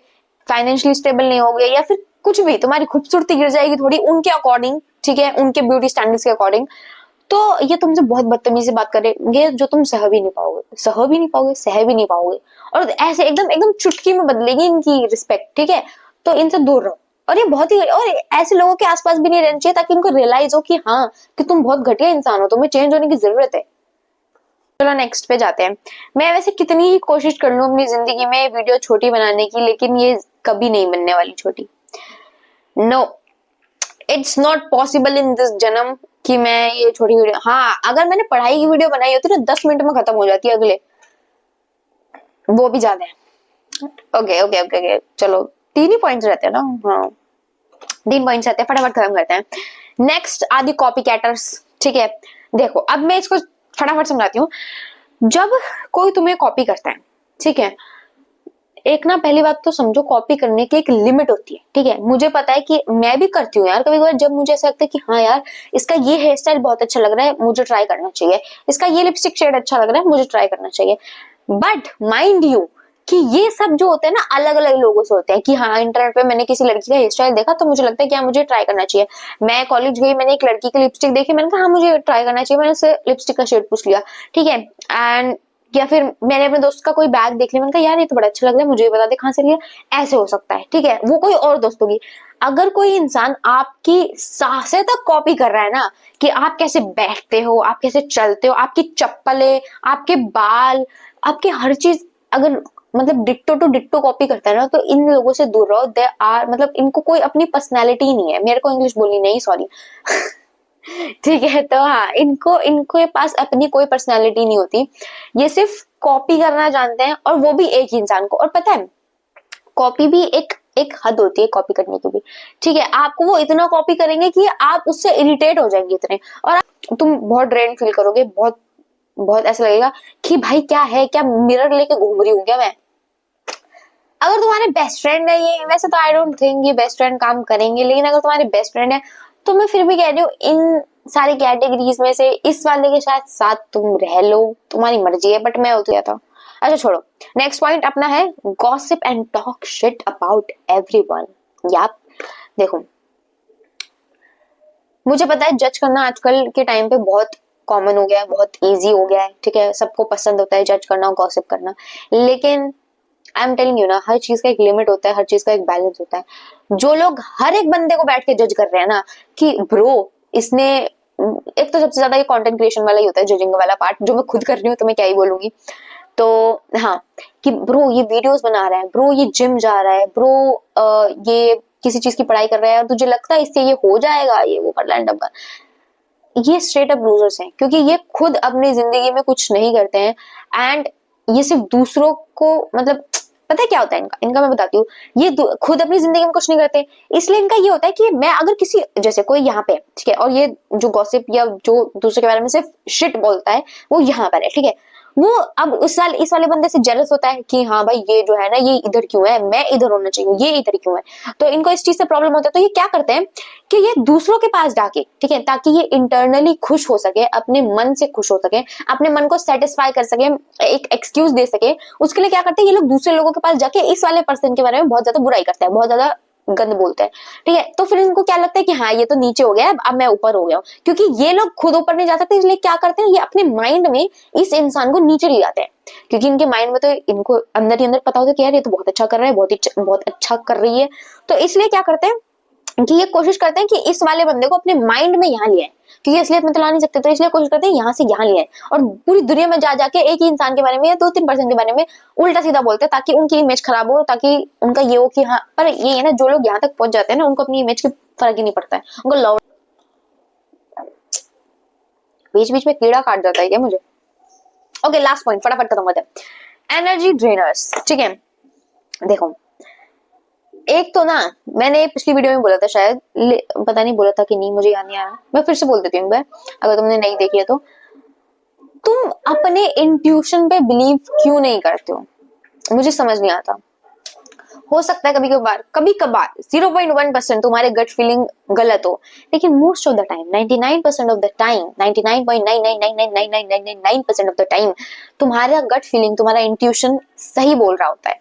फाइनेंशियली स्टेबल नहीं होगे, या फिर कुछ भी, तुम्हारी खूबसूरती गिर जाएगी थोड़ी उनके अकॉर्डिंग, ठीक है, उनके ब्यूटी स्टैंडर्ड्स के अकॉर्डिंग, तो ये तुमसे बहुत बदतमीजी से बात करेंगे जो तुम सह भी नहीं पाओगे, सह भी नहीं पाओगे, सह भी नहीं पाओगे, और ऐसे एकदम एकदम चुटकी में बदलेगी इनकी रिस्पेक्ट, ठीक है। तो इनसे दूर रहो, और ये बहुत ही, और ऐसे लोगों के आसपास भी नहीं रहना चाहिए ताकि इनको रियलाइज हो कि हाँ, कि तुम बहुत घटिया इंसान हो, तुम्हें चेंज होने की जरूरत है। चलो नेक्स्ट पे जाते हैं। मैं वैसे कितनी ही कोशिश कर लूं अपनी जिंदगी में वीडियो छोटी बनाने की, लेकिन ये कभी नहीं बनने वाली छोटी। No, it's not possible in this जन्म कि मैं ये छोटी वीडियो, हाँ अगर मैंने पढ़ाई की वीडियो बनाई होती ना 10 मिनट में खत्म हो जाती है, अगले वो भी ज्यादा है। ओके ओके ओके ओके, चलो 3 ही पॉइंट्स रहते हैं ना, हाँ 3 पॉइंट्स रहते हैं, फटाफट खत्म करते हैं। नेक्स्ट आदि कॉपी कैटर्स, ठीक है। देखो अब मैं इसको फटाफट समझाती हूँ। जब कोई तुम्हें कॉपी करता है, ठीक है, एक ना पहली बात तो समझो कॉपी करने की एक लिमिट होती है, ठीक है। मुझे पता है कि मैं भी करती हूँ यार कभी कभार, जब मुझे ऐसा लगता है कि हाँ यार इसका ये हेयर स्टाइल बहुत अच्छा लग रहा है, मुझे ट्राई करना चाहिए, इसका ये लिपस्टिक शेड अच्छा लग रहा है, मुझे ट्राई करना चाहिए। बट माइंड यू कि ये सब जो होते हैं ना अलग अलग लोगों से होते हैं, कि हाँ इंटरनेट पे मैंने किसी लड़की का हेयर स्टाइल देखा तो मुझे लगता है कि हाँ मुझे ट्राई करना चाहिए। मैं कॉलेज गई, मैंने एक लड़की की लिपस्टिक देखी, मैंने कहा हाँ मुझे ट्राई करना चाहिए, मैंने उससे लिपस्टिक का शेड पूछ लिया, ठीक है। एंड या फिर मैंने अपने दोस्त का कोई बैग देख लिया, मैंने कहा यार ये तो बड़ा अच्छा लग रहा है, मुझे बता दे कहाँ से लिया, ऐसे हो सकता है, ठीक है। वो कोई और दोस्त होगी। अगर कोई इंसान आपकी सांसें तक कॉपी कर रहा है ना, कि आप कैसे बैठते हो, आप कैसे चलते हो, आपकी चप्पलें, आपके बाल, आपकी हर चीज अगर मतलब डिट्टो टू डिट्टो कॉपी करता है ना, तो इन लोगों से दूर रहो। दे आर मतलब इनको कोई अपनी पर्सनैलिटी नहीं है, मेरे को इंग्लिश बोलनी नहीं, सॉरी ठीक है। तो हाँ इनको इनको पास अपनी कोई पर्सनैलिटी नहीं होती, ये सिर्फ कॉपी करना जानते हैं, और वो भी एक ही इंसान को। और पता है कॉपी भी एक एक हद होती है कॉपी करने की भी, ठीक है। आपको वो इतना कॉपी करेंगे कि आप उससे इरिटेट हो जाएंगे इतने, और तुम बहुत ड्रेन फील करोगे, बहुत बहुत ऐसा लगेगा कि भाई क्या है, क्या मिरर लेके घूम रही हूँ क्या मैं। अगर तुम्हारे बेस्ट फ्रेंड है, ये वैसे तो आई डोंट थिंक ये बेस्ट फ्रेंड काम करेंगे, लेकिन अगर तुम्हारे बेस्ट फ्रेंड है तो मैं फिर भी कह रही हूँ इन सारी कैटेगरीज में से इस वाले के शायद साथ तुम रह लो, तुम्हारी मर्जी है, बट मैं होती गया था। अच्छा छोड़ो, नेक्स्ट पॉइंट अपना है gossip and talk shit about everyone. यार देखो मुझे पता है जज करना आजकल के टाइम पे बहुत कॉमन हो गया है, बहुत इजी हो गया है, ठीक है, सबको पसंद होता है जज करना, गॉसिप करना, लेकिन आई एम टेलिंग यू ना, हर चीज का एक लिमिट होता है, हर चीज का एक बैलेंस होता है। जो लोग हर एक बंदे को बैठ के जज कर रहे हैं ना कि ब्रो इसने, एक तो सबसे ज्यादा ये कंटेंट क्रिएशन वाला ही होता है जजिंग वाला पार्ट, जो मैं खुद कर रही हूँ तो मैं क्या ही बोलूंगी। तो हाँ कि ब्रो ये वीडियोस बना रहा है, ब्रो ये जिम जा रहा है, ब्रो ये किसी चीज की पढ़ाई कर रहा है और तुझे लगता है इससे ये हो जाएगा, ये वो कर रहा है, ये स्ट्रेट अप लूजर्स हैं, क्योंकि ये खुद अपनी जिंदगी में कुछ नहीं करते हैं, एंड ये सिर्फ दूसरों को मतलब पता है क्या होता है इनका मैं बताती हूँ, ये खुद अपनी जिंदगी में कुछ नहीं करते, इसलिए इनका ये होता है कि मैं अगर किसी जैसे कोई यहाँ पे ठीक है, और ये जो गॉसिप या जो दूसरे के बारे में सिर्फ शिट बोलता है वो यहाँ पर है, ठीक है, वो अब इस वाले बंदे से जेलस होता है कि हाँ भाई ये जो है ना ये इधर क्यों है, मैं इधर होना चाहिए, ये इधर क्यों है। तो इनको इस चीज से प्रॉब्लम होता है। तो ये क्या करते हैं कि ये दूसरों के पास जाके, ठीक है, ताकि ये इंटरनली खुश हो सके, अपने मन से खुश हो सके, अपने मन को सेटिस्फाई कर सके, एक एक्सक्यूज दे सके, उसके लिए क्या करते हैं ये लोग दूसरे लोगों के पास जाके इस वाले पर्सन के बारे में बहुत ज्यादा बुराई करते हैं, बहुत ज्यादा गंद बोलते हैं, ठीक है। तो फिर इनको क्या लगता है कि हाँ ये तो नीचे हो गया, अब मैं ऊपर हो गया हूँ। क्योंकि ये लोग खुद ऊपर नहीं जा सकते, इसलिए क्या करते हैं ये अपने माइंड में इस इंसान को नीचे ले जाते हैं। क्योंकि इनके माइंड में तो इनको अंदर ही अंदर पता होता है कि यार ये तो बहुत अच्छा कर रहा है, बहुत अच्छा कर रही है। तो इसलिए क्या करते हैं कि ये कोशिश करते हैं कि इस वाले बंदे को अपने माइंड में यहाँ लिया है, क्योंकि असलियत में तो ला नहीं सकते, तो इसलिए कोशिश करते हैं यहाँ से यहाँ लिया है, और पूरी दुनिया में जा जाके एक ही इंसान के बारे में या 2-3% के बारे में उल्टा सीधा बोलते हैं, ताकि उनकी इमेज खराब हो, ताकि उनका ये हो कि हाँ। पर ये है ना, जो लोग यहाँ तक पहुंच जाते हैं ना उनको अपनी इमेज की फर्क ही नहीं पड़ता है, उनको लव बीच बीच में कीड़ा काट जाता है क्या मुझे। ओके, लास्ट पॉइंट फटाफट खत्म करते हैं। एनर्जी ड्रेनर्स, ठीक है। देखो एक तो ना मैंने पिछली वीडियो में बोला था शायद, पता नहीं बोला था कि नहीं, मुझे याद नहीं आ रहा, मैं फिर से बोल देती हूँ अगर तुमने नहीं देखी है तो। तुम अपने इंट्यूशन पे बिलीव क्यों नहीं करते हो, मुझे समझ नहीं आता। हो सकता है कभी कभार 0.1% तुम्हारे गट फीलिंग गलत हो, लेकिन most of the time 99% of the time 99.9999999% of the time तुम्हारा गट फीलिंग, तुम्हारा इंट्यूशन सही बोल रहा होता है।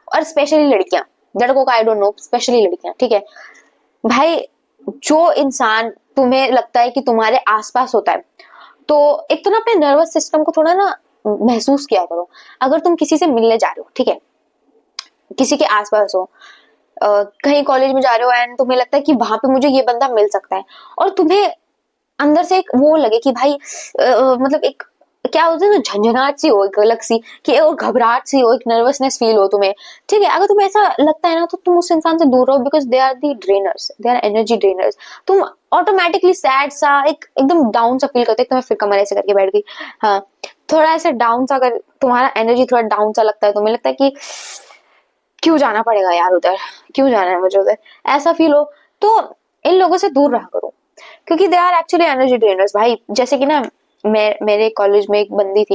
और स्पेशली लड़कियां, लड़कों का आई डोंट नो, स्पेशली लड़कियां, ठीक है भाई। जो इंसान तुम्हें लगता है कि तुम्हारे आसपास होता है, तो एक तो ना अपने नर्वस सिस्टम को थोड़ा ना महसूस किया करो। अगर तुम किसी से मिलने जा रहे हो, ठीक है, किसी के आसपास हो, कहीं कॉलेज में जा रहे हो एंड तुम्हें लगता है कि वहां पे मुझे ये बंदा मिल सकता है, और तुम्हें अंदर से एक वो लगे कि भाई मतलब एक क्या होता है ना, झंझनाहट सी हो, एक अलग सी, कि और घबराहट सी हो, एक नर्वसनेस फील हो तुम्हें, ठीक है। अगर तुम्हें ऐसा लगता है ना, तो तुम उस इंसान से दूर रहो, because they are the drainers, they are energy drainers. तुम ऑटोमेटिकली सैड सा, एक एकदम डाउन सा फील करते हो। मैं फिर कमर ऐसे करके बैठ गई, हाँ, थोड़ा ऐसा डाउन सा, अगर तुम्हारा एनर्जी थोड़ा डाउन सा लगता है, तुम्हें लगता है कि क्यों जाना पड़ेगा यार उधर, क्यों जाना है मुझे उधर, ऐसा फील हो, तो इन लोगों से दूर रहा करो, क्योंकि they are actually energy drainers भाई। जैसे कि ना मेरे कॉलेज में एक बंदी थी,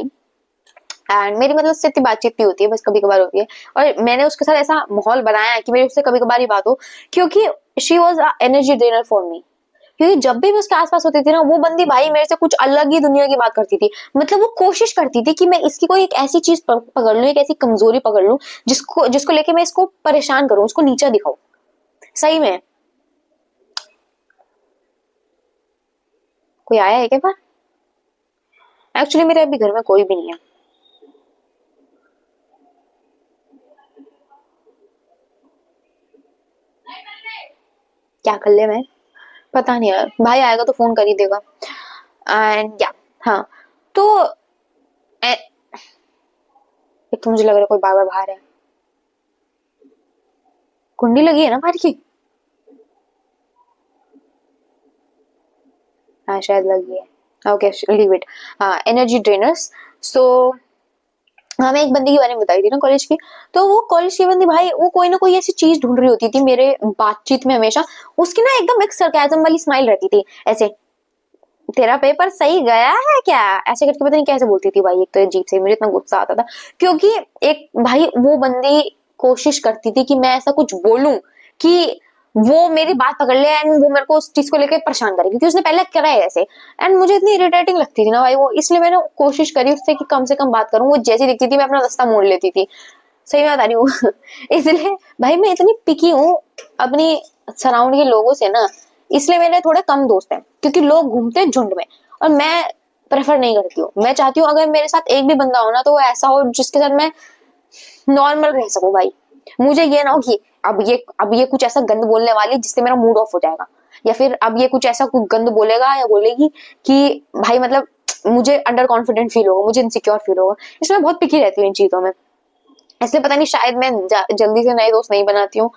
एंड मेरी मतलब उससे इतनी बातचीत भी होती है, बस कभी कभार होती है, और मैंने उसके साथ ऐसा माहौल बनाया है कि मेरी उससे कभी कभार ही बात हो, क्योंकि she was a energy drainer for me. क्योंकि जब भी मैं उसके आसपास होती थी ना, वो बंदी भाई मेरे से कुछ अलग ही दुनिया की बात करती थी। मतलब वो कोशिश करती थी कि मैं इसकी कोई एक ऐसी चीज पकड़ लूं, एक ऐसी कमजोरी पकड़ लूं जिसको लेके मैं इसको परेशान करूं, उसको नीचा दिखाऊं। सही में कोई आया है क्या बार? एक्चुअली मेरे अभी घर में कोई भी नहीं है। क्या कर ले मैं, पता नहीं यार, भाई आएगा तो फोन कर ही देगा। एंड या हाँ, तो एक तो मुझे लग रहा है कोई बार बार बाहर है। कुंडी लगी है ना बाहर की? हाँ शायद लगी है। Okay leave it. हाँ, एनर्जी ड्रेनर्स। सो हाँ, मैं एक बंदी के बारे में बताई थी ना कॉलेज की, तो वो कॉलेज की बंदी भाई, वो कोई ना कोई ऐसी चीज ढूंढ रही होती थी मेरे बातचीत में हमेशा। उसकी ना एकदम एक सरकाज़म वाली स्माइल रहती थी, ऐसे, तेरा पेपर सही गया है क्या, ऐसे करके पता नहीं कैसे बोलती थी भाई। एक तो अजीब से, मुझे इतना गुस्सा आता था, क्योंकि एक भाई वो बंदी कोशिश करती थी कि मैं ऐसा कुछ बोलूं कि वो मेरी बात पकड़ ले एंड वो मेरे को उस चीज को लेकर परेशान करे, क्योंकि उसने पहले करा है ऐसे, एंड मुझे इतनी इरिटेटिंग लगती थी ना भाई वो, इसलिए मैंने कोशिश करी उससे कि कम से कम बात करूं। वो जैसी दिखती थी मैं अपना रास्ता मोड़ लेती थी, सही में बता रही हूँ। इसलिए भाई मैं इतनी पिकी हूँ अपनी सराउंड के लोगों से ना, इसलिए मेरे थोड़े कम दोस्त हैं, क्योंकि लोग घूमते हैं झुंड में, और मैं प्रेफर नहीं करती हूँ। मैं चाहती हूँ अगर मेरे साथ एक भी बंदा हो ना, तो वो ऐसा हो जिसके साथ मैं नॉर्मल रह सकूं भाई। मुझे ये ना हो कि अब ये कुछ ऐसा गंद बोलने वाली जिससे मेरा मूड ऑफ हो जाएगा, या फिर अब ये कुछ ऐसा कुछ गंद बोलेगा या बोलेगी कि भाई मतलब मुझे अंडर कॉन्फिडेंट फील होगा, मुझे इनसिक्योर फील होगा। इसमें बहुत पिकी रहती हूँ इन चीजों में, इसलिए पता नहीं शायद मैं जल्दी से नए दोस्त नहीं बनाती हूँ।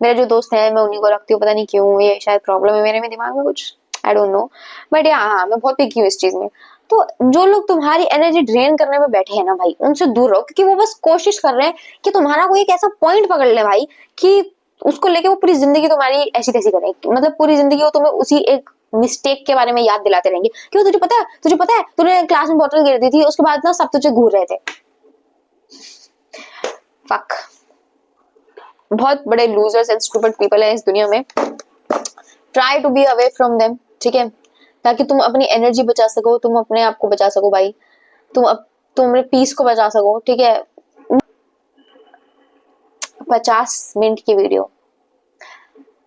मेरे जो दोस्त हैं मैं उन्हीं को रखती हूँ, पता नहीं क्यों, ये शायद प्रॉब्लम है मेरे में दिमाग में कुछ, आई डोंट नो, बट हाँ मैं बहुत पिकी हूँ इस चीज में। तो जो लोग तुम्हारी एनर्जी ड्रेन करने में बैठे हैं ना भाई, उनसे दूर रहो, क्योंकि वो बस कोशिश कर रहे हैं कि तुम्हारा कोई एक ऐसा पॉइंट पकड़ ले भाई, कि उसको लेके वो पूरी जिंदगी तुम्हारी ऐसी तैसी करे, मतलब पूरी जिंदगी वो तुम्हें उसी एक मिस्टेक के बारे में याद दिलाते रहेंगे। क्यों, तुझे पता है तूने क्लास में बोतल गिर दी थी, उसके बाद ना सब तुझे घूर रहे थे। फक, बहुत बड़े लूजर्स एंड स्टूपिड पीपल हैं इस दुनिया में। Try to be away from them, ठीक है, ताकि तुम अपनी एनर्जी बचा सको, तुम अपने आप को बचा सको भाई, तुम अपने पीस को बचा सको, ठीक है। 50 मिनट की वीडियो,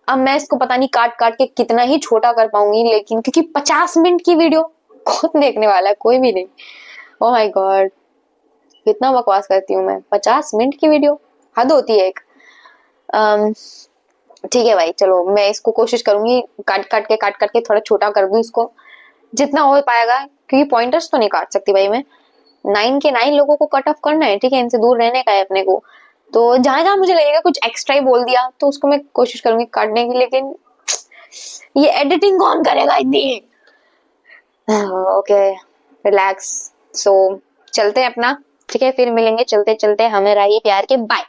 अब मैं इसको पता नहीं काट काट के कितना ही छोटा कर पाऊंगी, लेकिन क्योंकि 50 मिनट की वीडियो कौन देखने वाला है, कोई भी नहीं। ओह माय गॉड, कितना बकवास करती हूँ मैं। 50 मिनट की वीडियो हद होती है एक। ठीक है भाई, चलो मैं इसको कोशिश करूंगी काट काट के थोड़ा छोटा कर दूं इसको, जितना हो पाएगा, क्योंकि पॉइंटर्स तो नहीं काट सकती भाई मैं। 9 के 9 लोगों को कट ऑफ करना है, ठीक है, इनसे दूर रहने का है अपने को। तो जहां जहां मुझे लगेगा कुछ एक्स्ट्रा ही बोल दिया तो उसको मैं कोशिश करूंगी काटने की, लेकिन ये एडिटिंग कौन करेगा इतनी। Okay, relax. सो चलते हैं अपना, ठीक है, फिर मिलेंगे चलते चलते हमें रहिए प्यार के, बाय।